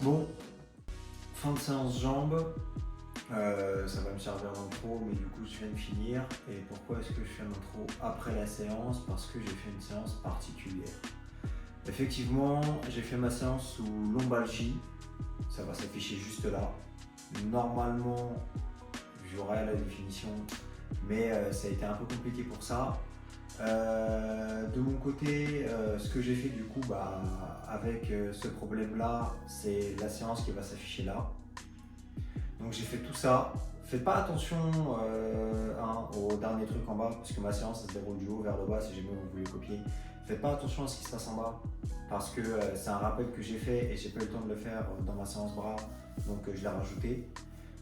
Bon, fin de séance jambes, ça va me servir d'intro, mais du coup je viens de finir. Et pourquoi est-ce que je fais l'intro après la séance? Parce que j'ai fait une séance particulière. Effectivement, j'ai fait ma séance sous lombalgie, ça va s'afficher juste là. Normalement, j'aurai la définition, mais ça a été un peu compliqué pour ça. De mon côté, ce que j'ai fait du coup avec ce problème-là, c'est la séance qui va s'afficher là. Donc j'ai fait tout ça. Faites pas attention au dernier truc en bas, parce que ma séance elle se déroule du haut vers le bas si jamais vous voulez copier. Faites pas attention à ce qui se passe en bas, parce que c'est un rappel que j'ai fait et j'ai pas eu le temps de le faire dans ma séance bras, donc je l'ai rajouté.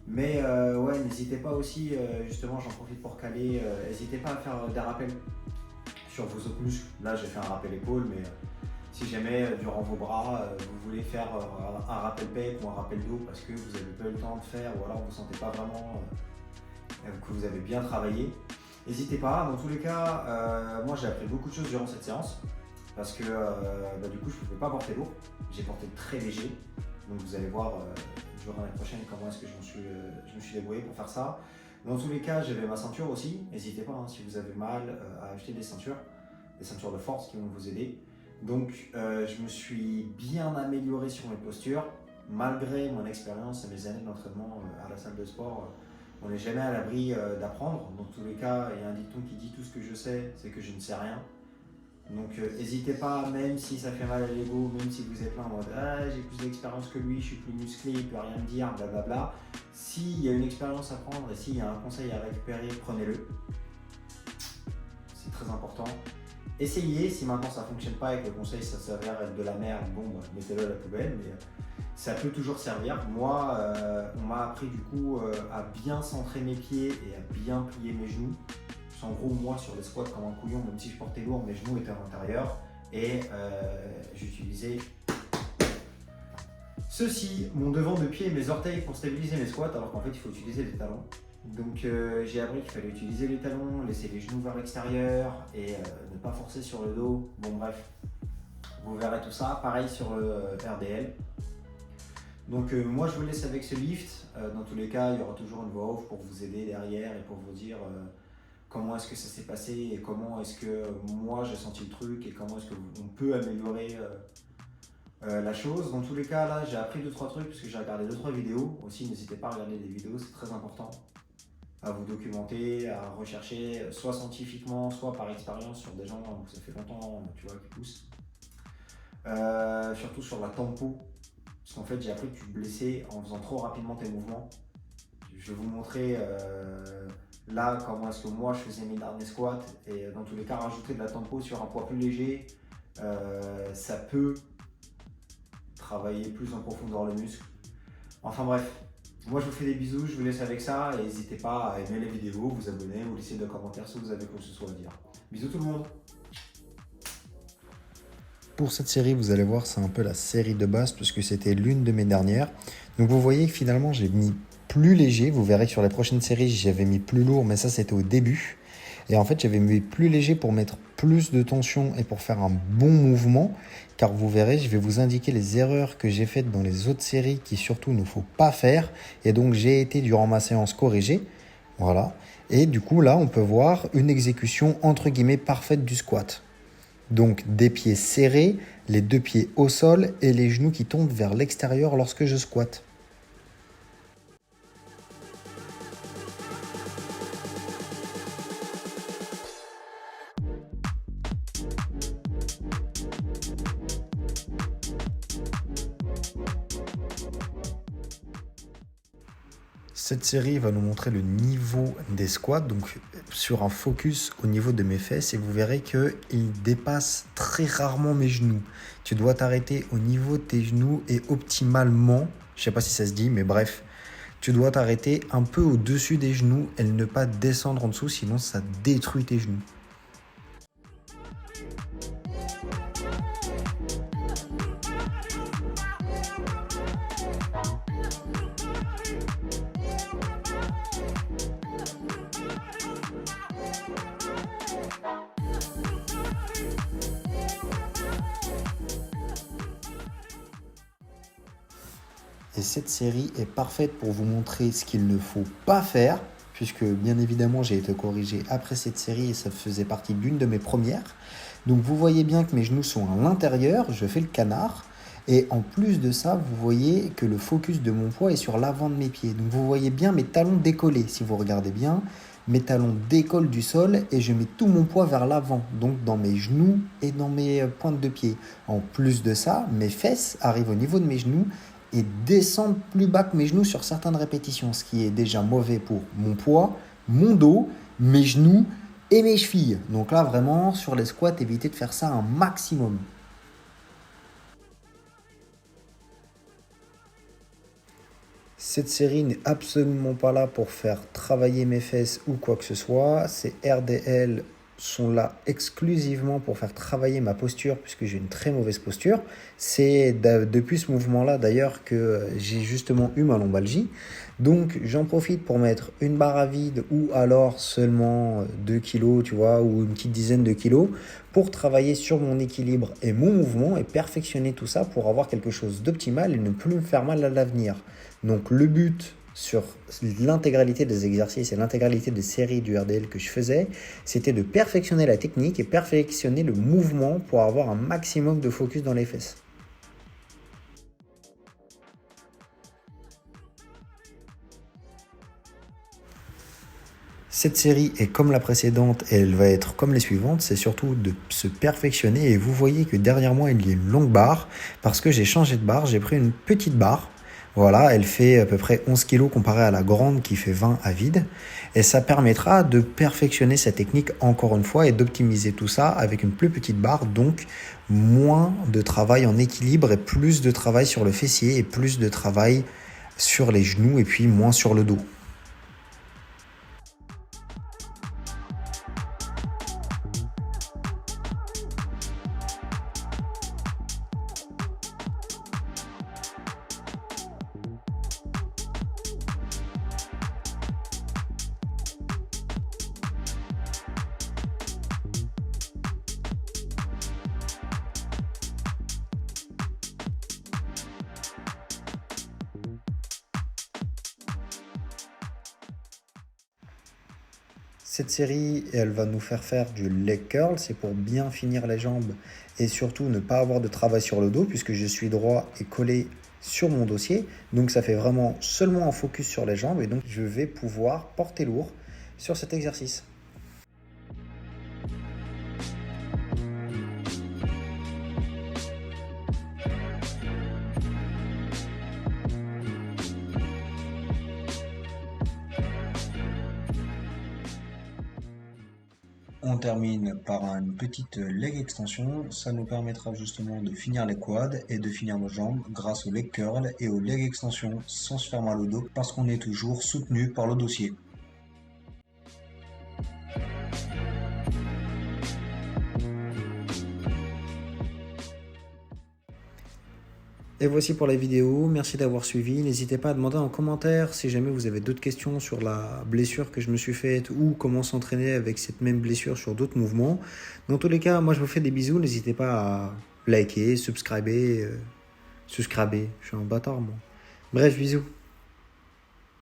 Mais ouais, n'hésitez pas aussi, justement j'en profite pour caler, n'hésitez pas à faire des rappels sur vos autres muscles. Là j'ai fait un rappel épaule, mais si jamais durant vos bras vous voulez faire un rappel pec ou un rappel dos parce que vous n'avez pas eu le temps de faire, ou alors vous ne sentez pas vraiment que vous avez bien travaillé, n'hésitez pas. Dans tous les cas, moi j'ai appris beaucoup de choses durant cette séance parce que du coup je ne pouvais pas porter lourd, j'ai porté très léger. Donc vous allez voir durant l'année prochaine comment est-ce que je me suis débrouillé pour faire ça. Dans tous les cas, j'avais ma ceinture aussi. N'hésitez pas, si vous avez mal, à acheter des ceintures de force qui vont vous aider. Donc je me suis bien amélioré sur mes postures, malgré mon expérience et mes années d'entraînement à la salle de sport. On n'est jamais à l'abri d'apprendre. Dans tous les cas, il y a un dicton qui dit tout ce que je sais, c'est que je ne sais rien. Donc n'hésitez pas, même si ça fait mal à l'ego, même si vous êtes là en mode ah, j'ai plus d'expérience que lui, je suis plus musclé, il peut rien me dire, blablabla. S'il y a une expérience à prendre et s'il y a un conseil à récupérer, prenez-le. C'est très important. Essayez, si maintenant ça ne fonctionne pas et que le conseil ça s'avère être de la merde, bon mettez-le à la poubelle, mais ça peut toujours servir. Moi, on m'a appris du coup à bien centrer mes pieds et à bien plier mes genoux. En gros, moi sur les squats comme un couillon, même si je portais lourd, mes genoux étaient à l'intérieur et j'utilisais ceci, mon devant de pied et mes orteils pour stabiliser mes squats, alors qu'en fait il faut utiliser les talons. Donc j'ai appris qu'il fallait utiliser les talons, laisser les genoux vers l'extérieur et ne pas forcer sur le dos. Bon bref, vous verrez tout ça. Pareil sur le RDL. Donc moi je vous laisse avec ce lift. Dans tous les cas, il y aura toujours une voix off pour vous aider derrière et pour vous dire comment est-ce que ça s'est passé et comment est-ce que moi j'ai senti le truc et comment est-ce qu'on peut améliorer la chose. Dans tous les cas, là j'ai appris 2-3 trucs parce que j'ai regardé 2-3 vidéos. Aussi, n'hésitez pas à regarder des vidéos, c'est très important. À vous documenter, à rechercher, soit scientifiquement, soit par expérience sur des gens où ça fait longtemps tu vois, qui poussent. Surtout sur la tempo, parce qu'en fait j'ai appris que tu te blessais en faisant trop rapidement tes mouvements. Je vais vous montrer là comment est-ce que moi je faisais mes derniers squats et dans tous les cas rajouter de la tempo sur un poids plus léger, ça peut travailler plus en profondeur le muscle. Enfin bref. Moi je vous fais des bisous, je vous laisse avec ça et n'hésitez pas à aimer les vidéos, vous abonner ou laisser des commentaires si vous avez quoi que ce soit à dire. Bisous tout le monde. Pour cette série, vous allez voir, c'est un peu la série de base puisque c'était l'une de mes dernières. Donc vous voyez que finalement j'ai mis plus léger, vous verrez que sur les prochaines séries j'avais mis plus lourd, mais ça c'était au début. Et en fait j'avais mis plus léger pour mettre plus de tension et pour faire un bon mouvement. Car vous verrez, je vais vous indiquer les erreurs que j'ai faites dans les autres séries qui surtout il ne faut pas faire. Et donc j'ai été durant ma séance corrigé. Voilà. Et du coup là on peut voir une exécution entre guillemets parfaite du squat. Donc des pieds serrés, les 2 pieds au sol et les genoux qui tombent vers l'extérieur lorsque je squatte. Cette série va nous montrer le niveau des squats, donc sur un focus au niveau de mes fesses, et vous verrez qu'il dépasse très rarement mes genoux. Tu dois t'arrêter au niveau de tes genoux et optimalement, je ne sais pas si ça se dit, mais bref, tu dois t'arrêter un peu au-dessus des genoux et ne pas descendre en dessous, sinon ça détruit tes genoux. Et cette série est parfaite pour vous montrer ce qu'il ne faut pas faire, puisque bien évidemment j'ai été corrigé après cette série et ça faisait partie d'une de mes premières. Donc vous voyez bien que mes genoux sont à l'intérieur, je fais le canard. Et en plus de ça, vous voyez que le focus de mon poids est sur l'avant de mes pieds. Donc vous voyez bien mes talons décollés. Si vous regardez bien, mes talons décollent du sol et je mets tout mon poids vers l'avant, donc dans mes genoux et dans mes pointes de pied. En plus de ça, mes fesses arrivent au niveau de mes genoux et descendent plus bas que mes genoux sur certaines répétitions, ce qui est déjà mauvais pour mon poids, mon dos, mes genoux et mes chevilles. Donc là, vraiment, sur les squats, évitez de faire ça un maximum. Cette série n'est absolument pas là pour faire travailler mes fesses ou quoi que ce soit. Ces RDL sont là exclusivement pour faire travailler ma posture puisque j'ai une très mauvaise posture. C'est depuis ce mouvement-là d'ailleurs que j'ai justement eu ma lombalgie. Donc j'en profite pour mettre une barre à vide ou alors seulement 2 kilos, tu vois, ou une petite dizaine de kilos pour travailler sur mon équilibre et mon mouvement et perfectionner tout ça pour avoir quelque chose d'optimal et ne plus me faire mal à l'avenir. Donc le but sur l'intégralité des exercices et l'intégralité des séries du RDL que je faisais, c'était de perfectionner la technique et perfectionner le mouvement pour avoir un maximum de focus dans les fesses. Cette série est comme la précédente et elle va être comme les suivantes, c'est surtout de se perfectionner et vous voyez que derrière moi il y a une longue barre parce que j'ai changé de barre, j'ai pris une petite barre. Voilà, elle fait à peu près 11 kg comparée à la grande qui fait 20 à vide. Et ça permettra de perfectionner cette technique encore une fois et d'optimiser tout ça avec une plus petite barre. Donc moins de travail en équilibre et plus de travail sur le fessier et plus de travail sur les genoux et puis moins sur le dos. Cette série, elle va nous faire faire du leg curl, c'est pour bien finir les jambes et surtout ne pas avoir de travail sur le dos puisque je suis droit et collé sur mon dossier. Donc ça fait vraiment seulement un focus sur les jambes et donc je vais pouvoir porter lourd sur cet exercice. On termine par une petite leg extension. Ça nous permettra justement de finir les quads et de finir nos jambes grâce au leg curl et au leg extension sans se faire mal au dos parce qu'on est toujours soutenu par le dossier. Et voici pour la vidéo, merci d'avoir suivi. N'hésitez pas à demander en commentaire si jamais vous avez d'autres questions sur la blessure que je me suis faite ou comment s'entraîner avec cette même blessure sur d'autres mouvements. Dans tous les cas, moi je vous fais des bisous, n'hésitez pas à liker, subscriber, je suis un bâtard moi. Bref, bisous.